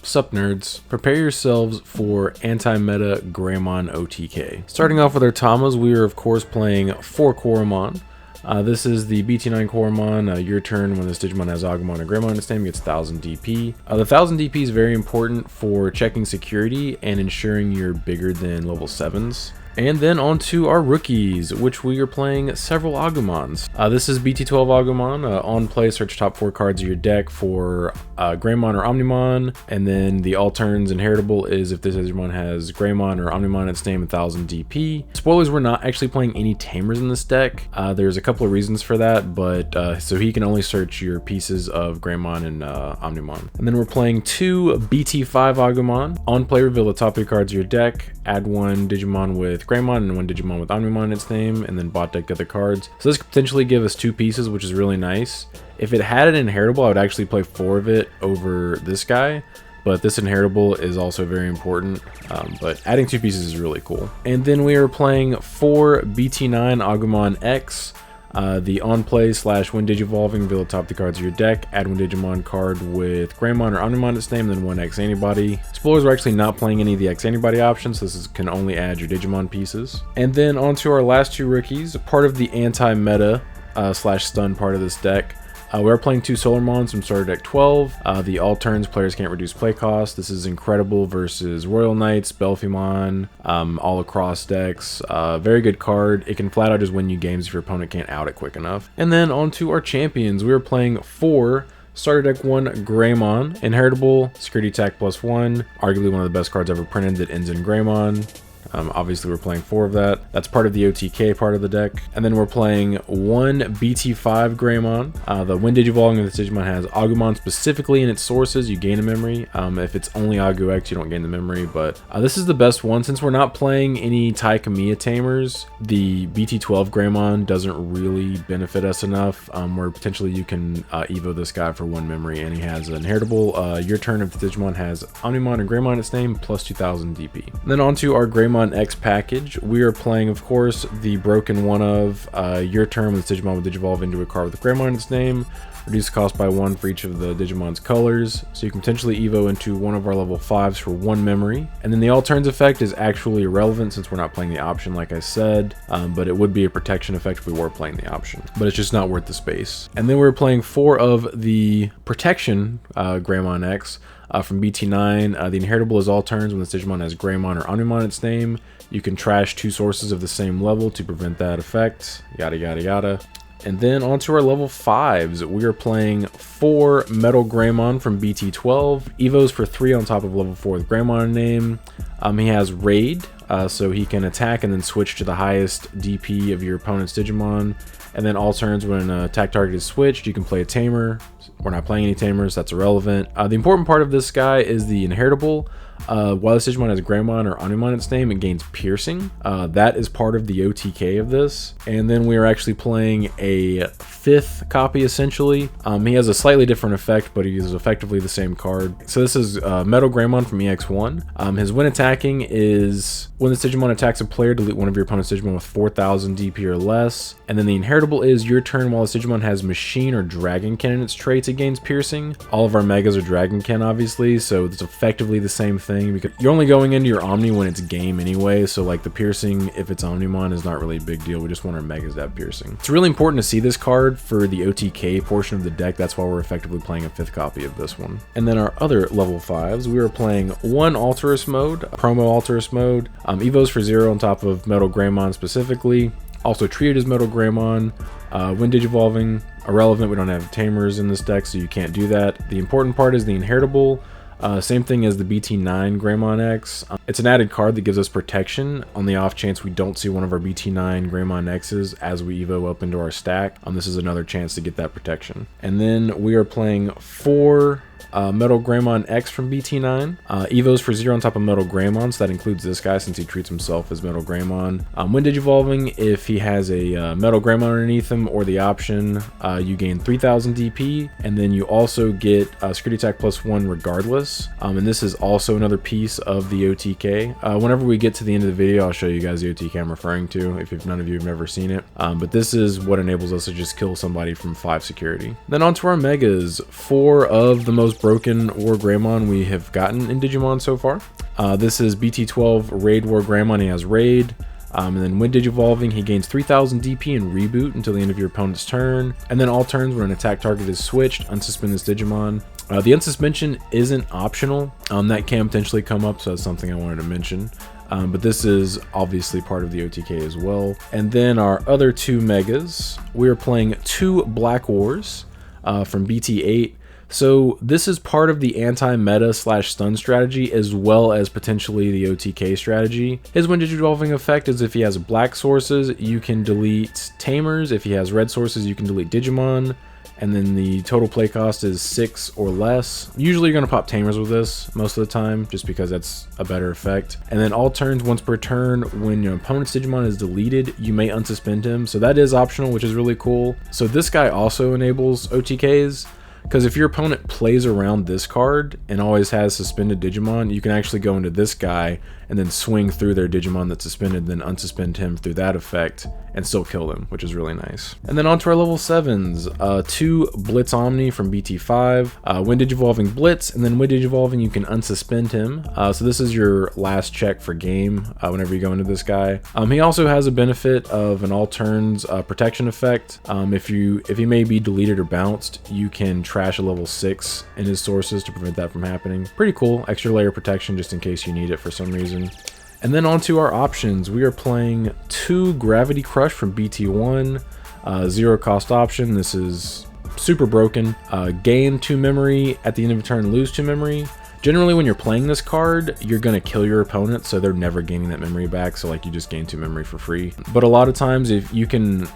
Sup nerds, prepare yourselves for anti-meta Greymon OTK. Starting off with our Tamas, we are of course playing 4 Koromon. This is the BT9 Koromon. Your turn when this Digimon has Agumon or Greymon in its name gets 1000 DP. The 1000 DP is very important for checking security and ensuring you're bigger than level 7s. And then on to our rookies, which we are playing several Agumons. This is BT12 Agumon. On play, search top 4 cards of your deck for Greymon or Omnimon. And then the alterns inheritable is if this Digimon has Greymon or Omnimon in its name, 1000 DP. Spoilers, we're not actually playing any tamers in this deck. There's a couple of reasons for that, but so he can only search your pieces of Greymon and Omnimon. And then we're playing 2 BT5 Agumon. On play, reveal the top 3 cards of your deck. Add 1 Digimon with Greymon and 1 Digimon with Omnimon in its name, and then bot deck the other cards. So this could potentially give us 2 pieces, which is really nice. If it had an inheritable, I would actually play 4 of it over this guy, but this inheritable is also very important. But adding 2 pieces is really cool. And then we are playing 4 BT9 Agumon X. The on-play / when Digivolving, reveal the top 3 cards of your deck, add 1 Digimon card with Greymon or Omnimon in its name, then 1 X Antibody. Spoilers, we're actually not playing any of the X Antibody options, so this can only add your Digimon pieces. And then on to our last 2 rookies, part of the anti-meta / stun part of this deck. We're playing 2 Solarmons from starter deck 12. The alterns, players can't reduce play cost. This is incredible versus Royal Knights, Belphimon, all across decks. Very good card. It can flat out just win you games if your opponent can't out it quick enough. And then on to our champions. We are playing 4 starter deck 1 Greymon, inheritable, security attack +1, arguably one of the best cards ever printed that ends in Greymon. Obviously we're playing 4 of that. That's part of the OTK part of the deck. And then we're playing 1 BT5 Greymon. The when Digivolving of this Digimon has Agumon specifically in its sources, you gain a memory. If it's only Agu X, you don't gain the memory, but this is the best one. Since we're not playing any Tai Kamiya tamers, the BT12 Greymon doesn't really benefit us enough, where potentially you can Evo this guy for 1 memory, and he has an inheritable. Your turn if the Digimon has Omnimon and Greymon in its name, plus 2000 DP. And then on to our Greymon X package. We are playing, of course, the broken one of your turn when this Digimon will Digivolve into a card with Greymon in its name. Reduce the cost by 1 for each of the Digimon's colors. So you can potentially Evo into one of our level 5s for 1 memory. And then the alterns effect is actually irrelevant since we're not playing the option, like I said. But it would be a protection effect if we were playing the option. But it's just not worth the space. And then we're playing 4 of the protection Greymon X. From BT9, the inheritable is all turns when this Digimon has Greymon or Omnimon in its name. You can trash 2 sources of the same level to prevent that effect, yada yada yada. And then onto our level 5s, we are playing 4 Metal Greymon from BT12, Evos for 3 on top of level 4 with Greymon name. He has Raid, so he can attack and then switch to the highest DP of your opponent's Digimon. And then all turns when an attack target is switched, you can play a tamer. We're not playing any tamers, that's irrelevant. The important part of this guy is the inheritable. While this Digimon has Greymon or Omnimon in its name, it gains piercing. That is part of the OTK of this. And then we are actually playing a 5th copy, essentially. He has a slightly different effect, but he uses effectively the same card. So this is Metal Greymon from EX1. His when attacking is when this Digimon attacks a player, delete one of your opponent's Digimon with 4000 DP or less. And then the inheritable is your turn while this Digimon has Machine or Dragonkin in its traits, it gains piercing. All of our Megas are Dragonkin, obviously, so it's effectively the same thing, because you're only going into your Omni when it's game anyway, so like the piercing, if it's Omnimon, is not really a big deal. We just want our Megas to have piercing. It's really important to see this card for the OTK portion of the deck. That's why we're effectively playing a 5th copy of this one. And then our other level 5s, we are playing 1 Alterous mode, promo Alterous mode, Evos for 0 on top of Metal Greymon specifically. Also treated as Metal Greymon. When Digivolving, irrelevant, we don't have tamers in this deck, so you can't do that. The important part is the inheritable. Same thing as the BT9 Greymon X. It's an added card that gives us protection on the off chance we don't see one of our BT9 Greymon X's as we Evo up into our stack. This is another chance to get that protection. And then we are playing 4 Metal Greymon X from BT9. Evos for 0 on top of Metal Greymon, so that includes this guy since he treats himself as Metal Greymon. When Digivolving, if he has a Metal Greymon underneath him or the option, you gain 3000 DP, and then you also get security attack +1 regardless. And this is also another piece of the OTK. Whenever we get to the end of the video, I'll show you guys the OTK I'm referring to, if none of you have never seen it. But this is what enables us to just kill somebody from 5 security. Then onto our Megas. 4 of the most most broken War Greymon we have gotten in Digimon so far. This is BT12 Raid War Greymon. He has Raid. And then when Digivolving, he gains 3000 DP and Reboot until the end of your opponent's turn. And then all turns when an attack target is switched, unsuspend this Digimon. The unsuspension isn't optional. That can potentially come up, so that's something I wanted to mention. But this is obviously part of the OTK as well. And then our other two megas, we are playing 2 Black Wars from BT8. So this is part of the anti-meta / stun strategy as well as potentially the OTK strategy. His when Digivolving effect is if he has black sources, you can delete Tamers. If he has red sources, you can delete Digimon. And then the total play cost is 6 or less. Usually you're going to pop Tamers with this most of the time, just because that's a better effect. And then all turns once per turn, when your opponent's Digimon is deleted, you may unsuspend him. So that is optional, which is really cool. So this guy also enables OTKs. Because if your opponent plays around this card and always has suspended Digimon, you can actually go into this guy and then swing through their Digimon that's suspended, then unsuspend him through that effect and still kill them, which is really nice. And then on to our level 7s, 2 Blitz Omni from BT5, when Digivolving Blitz, and then when Digivolving you can unsuspend him. So this is your last check for game whenever you go into this guy. He also has a benefit of an all turns protection effect. If he may be deleted or bounced, you can trash a level 6 in his sources to prevent that from happening. Pretty cool, extra layer protection just in case you need it for some reason. And then on to our options, we are playing 2 Gravity Crush from BT1, 0 cost option. This is super broken. Gain 2 memory at the end of a turn, lose 2 memory. Generally when you're playing this card, you're going to kill your opponent, so they're never gaining that memory back, so like you just gain 2 memory for free. But a lot of times if you can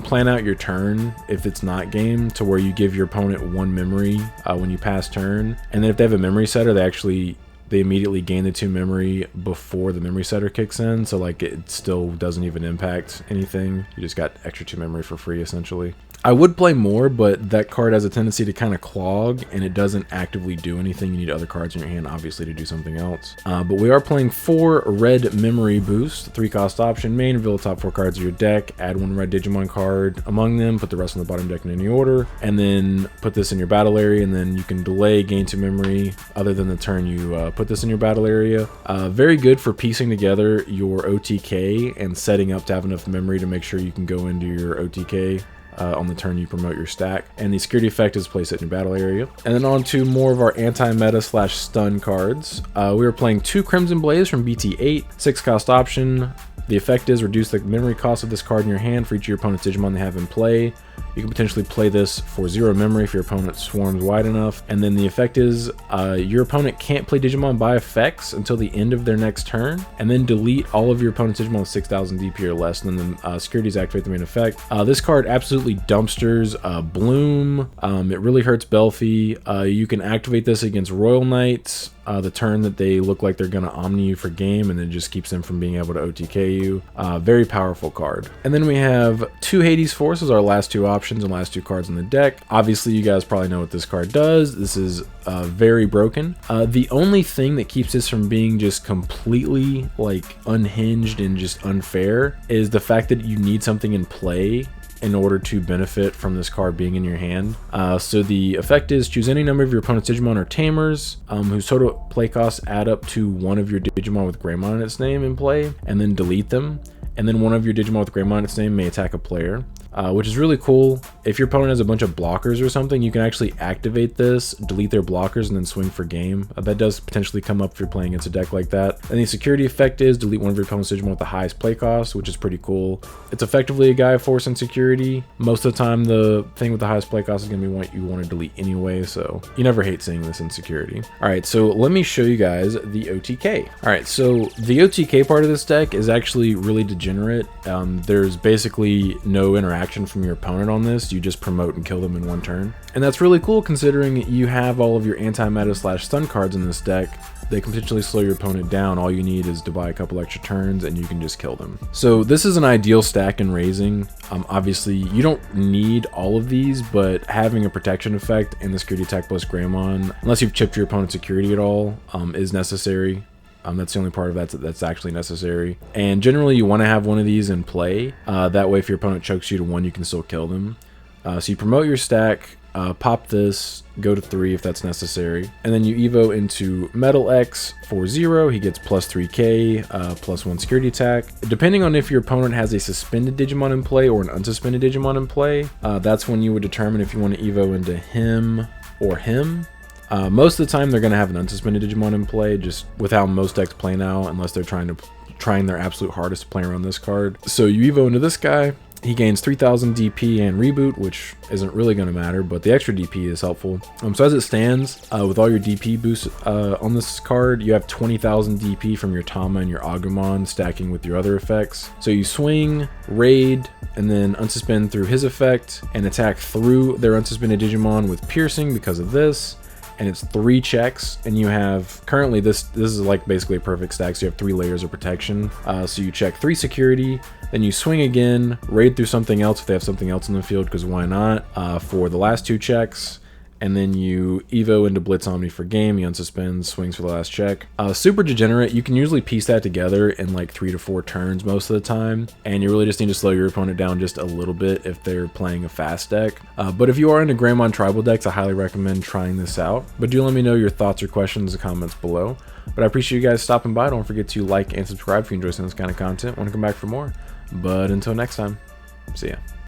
plan out your turn if it's not game to where you give your opponent 1 memory when you pass turn, and then if they have a memory setter, they immediately gain the 2 memory before the memory setter kicks in, so like it still doesn't even impact anything. You just got extra 2 memory for free essentially. I would play more, but that card has a tendency to kind of clog and it doesn't actively do anything. You need other cards in your hand obviously to do something else. But we are playing 4 red memory boost, 3 cost option, main, reveal the top 4 cards of your deck, add 1 red Digimon card among them, put the rest on the bottom deck in any order, and then put this in your battle area, and then you can delay gain 2 memory other than the turn you put this in your battle area. Very good for piecing together your OTK and setting up to have enough memory to make sure you can go into your OTK on the turn you promote your stack. And the security effect is place it in your battle area. And then on to more of our anti-meta / stun cards. We are playing 2 Crimson Blaze from BT8, 6 cost option. The effect is reduce the memory cost of this card in your hand for each of your opponent's Digimon they have in play. You can potentially play this for 0 memory if your opponent swarms wide enough. And then the effect is your opponent can't play Digimon by effects until the end of their next turn, and then delete all of your opponent's Digimon with 6000 DP or less, and then the securities activate the main effect. This card absolutely dumpsters Bloom. It really hurts Belfie. You can activate this against Royal Knights the turn that they look like they're going to Omni you for game, and it just keeps them from being able to OTK you. Very powerful card. And then we have 2 Hades Forces, our last 2 options and last 2 cards in the deck. Obviously you guys probably know what this card does. This is very broken. The only thing that keeps this from being just completely like unhinged and just unfair is the fact that you need something in play in order to benefit from this card being in your hand. So the effect is choose any number of your opponent's Digimon or Tamers whose total play costs add up to 1 of your Digimon with Greymon in its name in play, and then delete them. And then 1 of your Digimon with Greymon in its name may attack a player. Which is really cool. If your opponent has a bunch of blockers or something, you can actually activate this, delete their blockers, and then swing for game. That does potentially come up if you're playing against a deck like that. And the security effect is delete 1 of your opponent's Digimon with the highest play cost, which is pretty cool. It's effectively a Gaia Force in security. Most of the time, the thing with the highest play cost is going to be what you want to delete anyway, so you never hate seeing this in security. Alright, so let me show you guys the OTK. Alright, so the OTK part of this deck is actually really degenerate. There's basically no interaction from your opponent on this. You just promote and kill them in 1 turn. And that's really cool considering you have all of your anti-meta / stun cards in this deck. They can potentially slow your opponent down. All you need is to buy a couple extra turns and you can just kill them. So this is an ideal stack in raising. Obviously you don't need all of these, but having a protection effect and the security attack plus Greymon, unless you've chipped your opponent's security at all, is necessary. That's the only part of that that's actually necessary. And generally you want to have 1 of these in play. That way if your opponent chokes you to 1, you can still kill them. So you promote your stack, pop this, go to 3 if that's necessary, and then you evo into Metal X for 0. He gets plus 3k, plus 1 security attack. Depending on if your opponent has a suspended Digimon in play or an unsuspended Digimon in play, that's when you would determine if you want to evo into him or him. Most of the time they're going to have an unsuspended Digimon in play, just with how most decks play now, unless they're trying their absolute hardest to play around this card. So you evo into this guy. He gains 3000 DP and reboot, which isn't really going to matter, but the extra DP is helpful. So as it stands, with all your DP boosts on this card, you have 20,000 DP from your Tama and your Agumon stacking with your other effects. So you swing, raid, and then unsuspend through his effect, and attack through their unsuspended Digimon with piercing because of this. And it's 3 checks, and you have currently this is like basically a perfect stack, so you have 3 layers of protection. So you check 3 security, then you swing again, raid through something else if they have something else in the field, because why not, for the last 2 checks, and then you evo into Blitz Omni for game, he unsuspends, swings for the last check. Super Degenerate, you can usually piece that together in like 3 to 4 turns most of the time, and you really just need to slow your opponent down just a little bit if they're playing a fast deck. But if you are into Greymon tribal decks, I highly recommend trying this out. But do let me know your thoughts or questions in the comments below. But I appreciate you guys stopping by. Don't forget to like and subscribe if you enjoy this kind of content. Want to come back for more. But until next time, see ya.